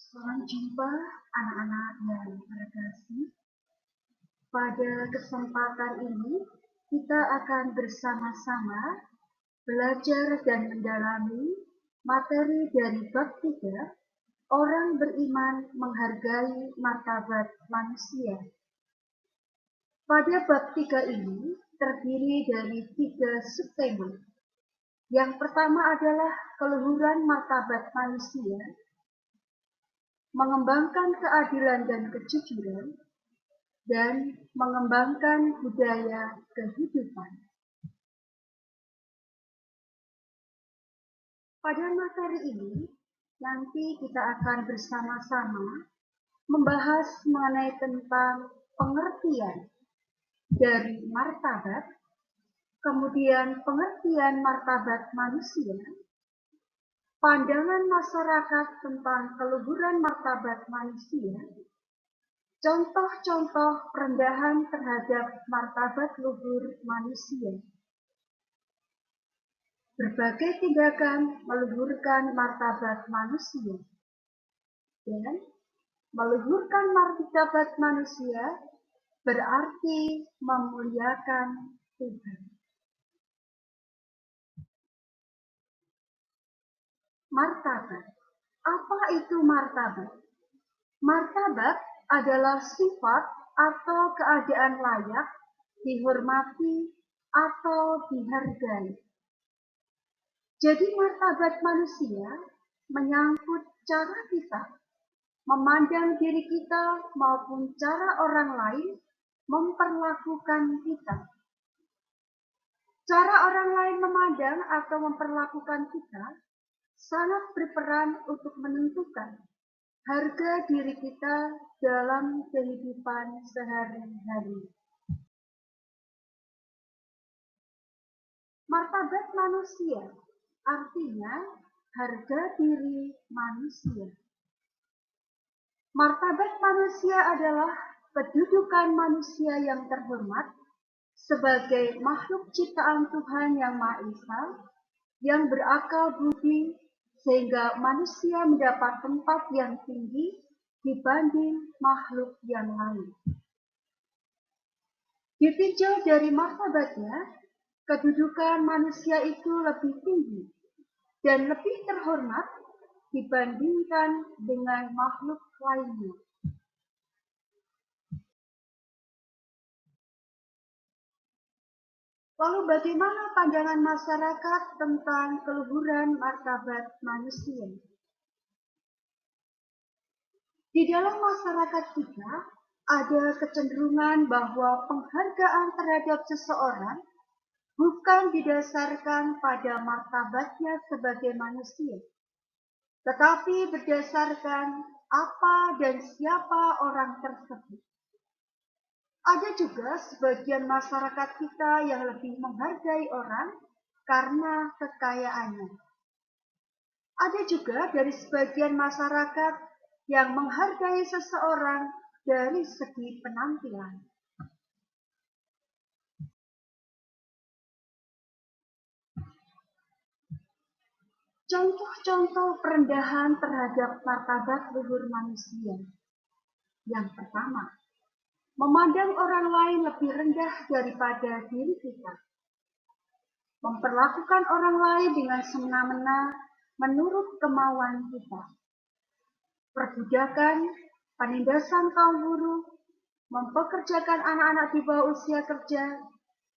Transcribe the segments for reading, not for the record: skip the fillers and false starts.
Selamat jumpa anak-anak yang terkasih. Pada kesempatan ini kita akan bersama-sama belajar dan mendalami materi dari bab 3, orang beriman menghargai martabat manusia. Pada bab 3 ini terdiri dari 3 subtema. Yang pertama adalah keluhuran martabat manusia, mengembangkan keadilan dan kejujuran, dan mengembangkan budaya kehidupan. Pada materi ini, nanti kita akan bersama-sama membahas mengenai tentang pengertian dari martabat, kemudian pengertian martabat manusia, pandangan masyarakat tentang keluhuran martabat manusia, contoh-contoh perendahan terhadap martabat luhur manusia. Berbagai tindakan meluhurkan martabat manusia. Dan meluhurkan martabat manusia berarti memuliakan Tuhan. Martabat. Apa itu martabat? Martabat adalah sifat atau keadaan layak, dihormati, atau dihargai. Jadi martabat manusia menyangkut cara kita memandang diri kita maupun cara orang lain memperlakukan kita. Cara orang lain memandang atau memperlakukan kita sangat berperan untuk menentukan harga diri kita dalam kehidupan sehari-hari. Martabat manusia artinya harga diri manusia. Martabat manusia adalah kedudukan manusia yang terhormat sebagai makhluk ciptaan Tuhan yang Maha Esa, yang berakal budi, sehingga manusia mendapat tempat yang tinggi dibanding makhluk yang lain. Ditinjau dari martabatnya, kedudukan manusia itu lebih tinggi dan lebih terhormat dibandingkan dengan makhluk lainnya. Lalu bagaimana pandangan masyarakat tentang keluhuran martabat manusia? Di dalam masyarakat kita ada kecenderungan bahwa penghargaan terhadap seseorang bukan didasarkan pada martabatnya sebagai manusia, tetapi berdasarkan apa dan siapa orang tersebut. Ada juga sebagian masyarakat kita yang lebih menghargai orang karena kekayaannya. Ada juga dari sebagian masyarakat yang menghargai seseorang dari segi penampilan. Contoh-contoh perendahan terhadap martabat luhur manusia. Yang pertama, memandang orang lain lebih rendah daripada diri kita. Memperlakukan orang lain dengan semena-mena menurut kemauan kita. Perbudakan, penindasan kaum buruh, mempekerjakan anak-anak di bawah usia kerja,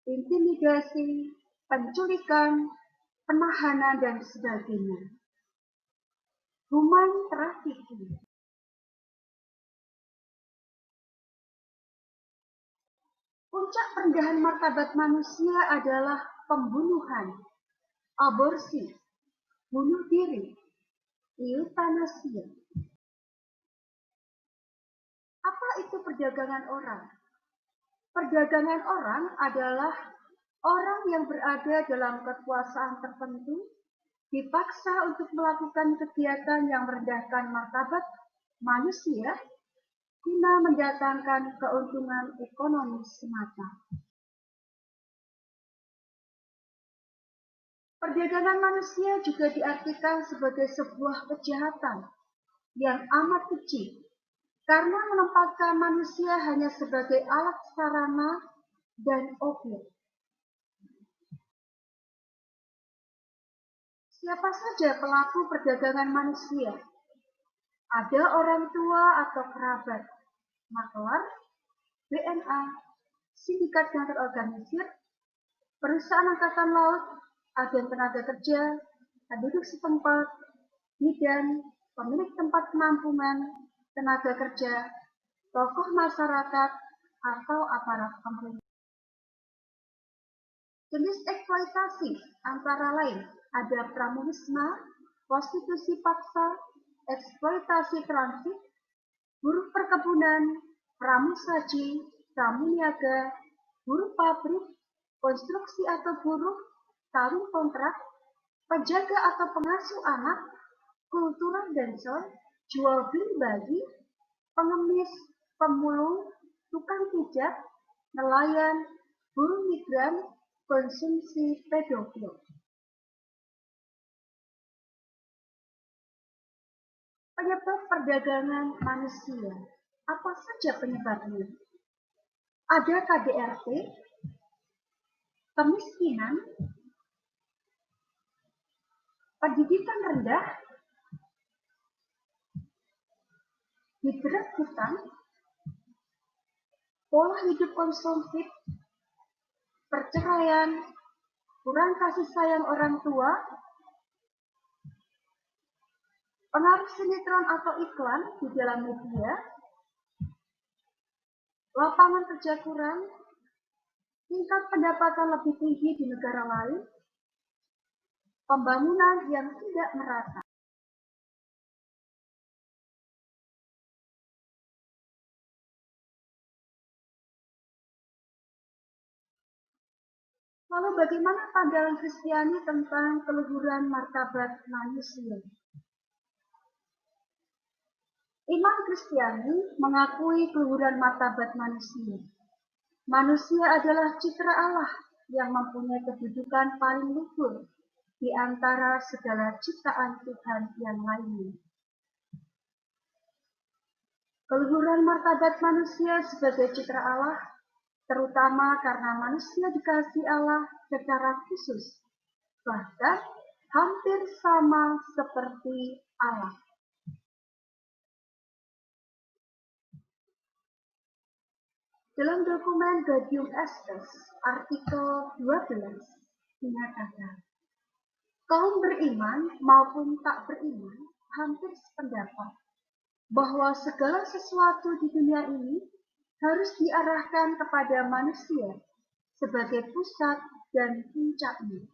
intimidasi, penculikan, penahanan, dan sebagainya. Human trafficking. Puncak perendahan martabat manusia adalah pembunuhan, aborsi, bunuh diri, eutanasia. Apa itu perdagangan orang? Perdagangan orang adalah orang yang berada dalam kekuasaan tertentu dipaksa untuk melakukan kegiatan yang merendahkan martabat manusia guna mendatangkan keuntungan ekonomi semata. Perdagangan manusia juga diartikan sebagai sebuah kejahatan yang amat kecil, karena menempatkan manusia hanya sebagai alat sarana dan objek. Siapa saja pelaku perdagangan manusia? Ada orang tua atau kerabat, maklar, BNA, sindikat yang terorganisir, perusahaan angkatan laut, agen tenaga kerja, penduduk setempat, bidan, pemilik tempat penampungan tenaga kerja, tokoh masyarakat, atau aparat pemerintah. Jenis eksploitasi antara lain ada pramunisme, prostitusi paksa, eksploitasi transit, buruh perkebunan, pramusaji, pramuniaga, buruh pabrik, konstruksi atau buruh, kawin kontrak, penjaga atau pengasuh anak, kultural dancer, jual beli bayi, pengemis, pemulung, tukang pijat, nelayan, buruh migran, konsumsi pedofil. Penyebab perdagangan manusia. Apa saja penyebabnya? Ada KDRT, kemiskinan, pendidikan rendah, hidrat hutang, pola hidup konsumtif, perceraian, kurang kasih sayang orang tua, pengaruh sinetron atau iklan di dalam media, lapangan kerja kurang, tingkat pendapatan lebih tinggi di negara lain, pembangunan yang tidak merata. Lalu bagaimana pandangan Kristiani tentang keluhuran martabat manusia? Iman Kristiani mengakui keluhuran martabat manusia. Manusia adalah citra Allah yang mempunyai kedudukan paling luhur di antara segala ciptaan Tuhan yang lainnya. Keluhuran martabat manusia sebagai citra Allah, terutama karena manusia dikasihi Allah secara khusus, bahkan hampir sama seperti Allah. Dalam dokumen Gaudium Estes, artikel 12, dinyatakan, kaum beriman maupun tak beriman hampir sependapat bahwa segala sesuatu di dunia ini harus diarahkan kepada manusia sebagai pusat dan puncaknya.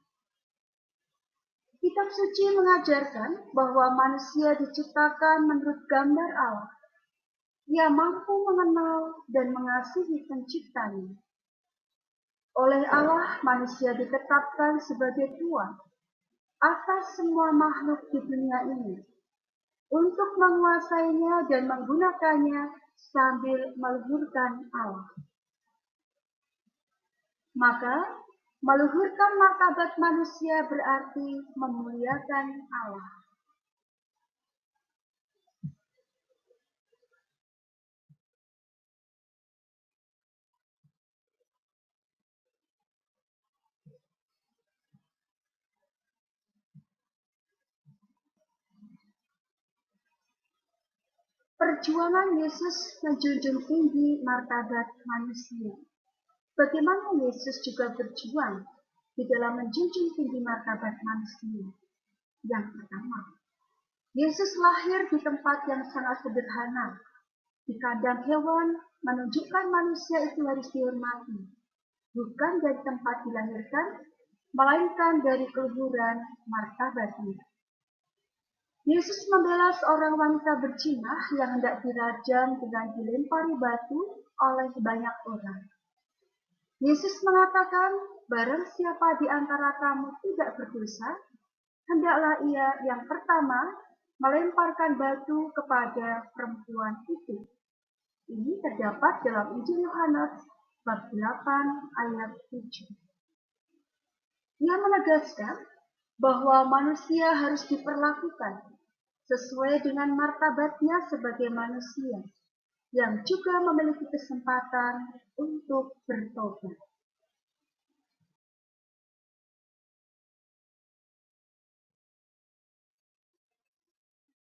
Kitab suci mengajarkan bahwa manusia diciptakan menurut gambar Allah. Ia mampu mengenal dan mengasihi penciptanya. Oleh Allah, manusia ditetapkan sebagai tuan atas semua makhluk di dunia ini, untuk menguasainya dan menggunakannya sambil meluhurkan Allah. Maka, meluhurkan martabat manusia berarti memuliakan Allah. Perjuangan Yesus menjunjung tinggi martabat manusia. Bagaimana Yesus juga berjuang di dalam menjunjung tinggi martabat manusia? Yang pertama, Yesus lahir di tempat yang sangat sederhana, di kandang hewan, menunjukkan manusia itu harus dihormati, bukan dari tempat dilahirkan, melainkan dari keluhuran martabatnya. Yesus membela seorang wanita berzina yang hendak dirajam dengan dilempari batu oleh banyak orang. Yesus mengatakan, barang siapa di antara kamu tidak berdosa, hendaklah ia yang pertama melemparkan batu kepada perempuan itu. Ini terdapat dalam Injil Yohanes bab 8 ayat 7. Ia menegaskan bahwa manusia harus diperlakukan sesuai dengan martabatnya sebagai manusia yang juga memiliki kesempatan untuk bertobat.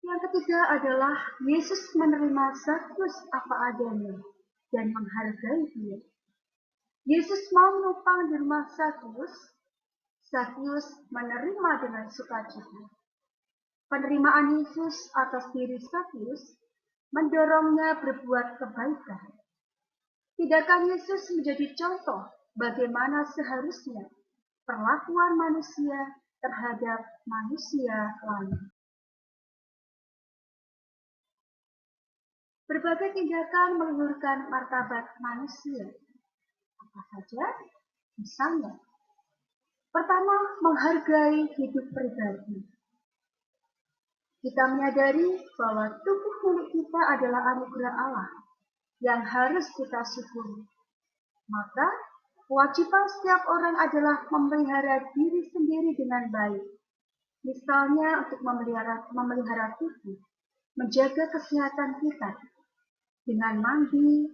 Yang ketiga adalah Yesus menerima Zakheus apa adanya dan menghargai dia. Yesus mau menumpang di rumah Zakheus. Zakheus menerima dengan sukacita. Penerimaan Yesus atas diri Zakheus mendorongnya berbuat kebaikan. Tindakan Yesus menjadi contoh bagaimana seharusnya perlakuan manusia terhadap manusia lain. Berbagai tindakan meluhurkan martabat manusia. Apa saja? Misalnya, pertama, menghargai hidup pribadi. Kita menyadari bahwa tubuh milik kita adalah anugerah Allah yang harus kita syukuri. Maka, kewajiban setiap orang adalah memelihara diri sendiri dengan baik. Misalnya untuk memelihara tubuh, menjaga kesehatan kita dengan mandi,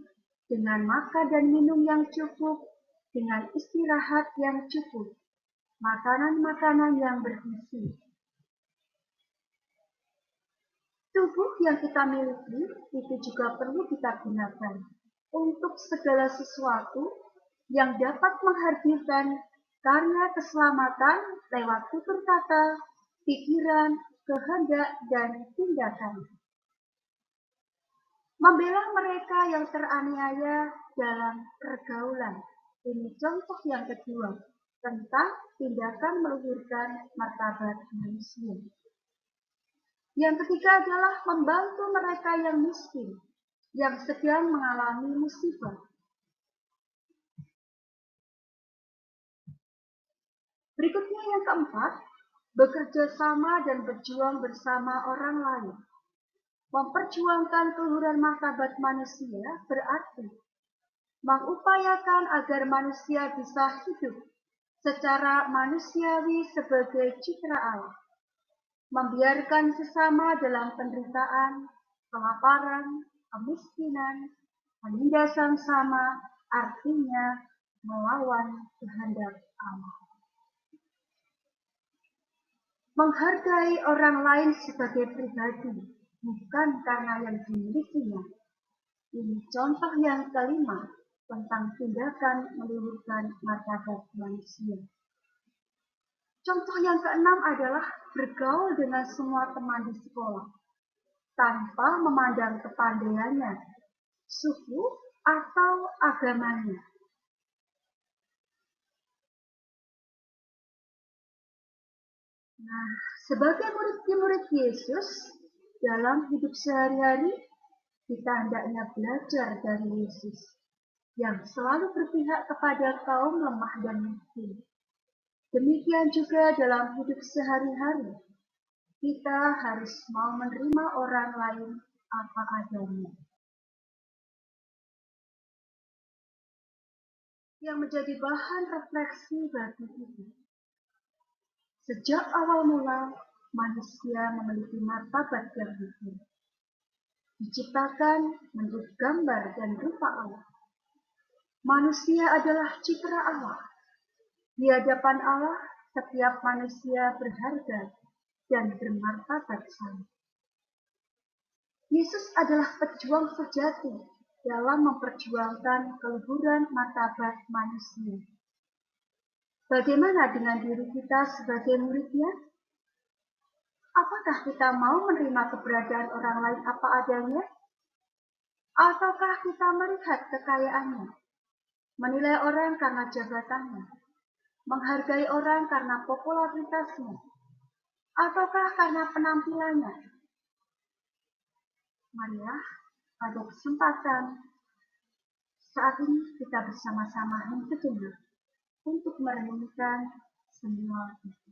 dengan makan dan minum yang cukup, dengan istirahat yang cukup, makanan-makanan yang bergizi. Tubuh yang kita miliki itu juga perlu kita gunakan untuk segala sesuatu yang dapat menghadirkan karya keselamatan lewat tutur kata, pikiran, kehendak, dan tindakan. Membela mereka yang teraniaya dalam pergaulan. Ini contoh yang kedua tentang tindakan meluhurkan martabat manusia. Yang ketiga adalah membantu mereka yang miskin, yang sedang mengalami musibah. Berikutnya yang keempat, bekerja sama dan berjuang bersama orang lain. Memperjuangkan keluhuran martabat manusia berarti mengupayakan agar manusia bisa hidup secara manusiawi sebagai citra Allah. Membiarkan sesama dalam penderitaan, kelaparan, kemiskinan, penindasan sama, artinya melawan kehendak Allah. Menghargai orang lain sebagai pribadi, bukan karena yang dimilikinya. Ini contoh yang kelima tentang tindakan meluhurkan martabat manusia. Contoh yang keenam adalah bergaul dengan semua teman di sekolah, tanpa memandang kepandaiannya, suku, atau agamanya. Nah, sebagai murid-murid Yesus, dalam hidup sehari-hari, kita hendaknya belajar dari Yesus, yang selalu berpihak kepada kaum lemah dan miskin. Demikian juga dalam hidup sehari-hari, kita harus mau menerima orang lain apa adanya. Yang menjadi bahan refleksi bagi kita. Sejak awal mula, manusia memiliki martabat yang luhur. Diciptakan menurut gambar dan rupa Allah. Manusia adalah citra Allah. Di hadapan Allah, setiap manusia berharga dan bermartabat sama. Yesus adalah pejuang sejati dalam memperjuangkan keluhuran martabat manusia. Bagaimana dengan diri kita sebagai muridnya? Apakah kita mau menerima keberadaan orang lain apa adanya? Ataukah kita melihat kekayaannya, menilai orang karena jabatannya, menghargai orang karena popularitasnya, ataukah karena penampilannya? Marilah pada kesempatan saat ini kita bersama-sama sejenak untuk merenungkan semua itu.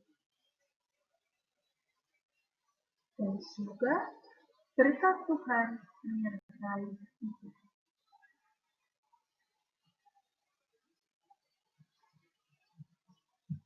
Dan semoga berkat Tuhan menyertai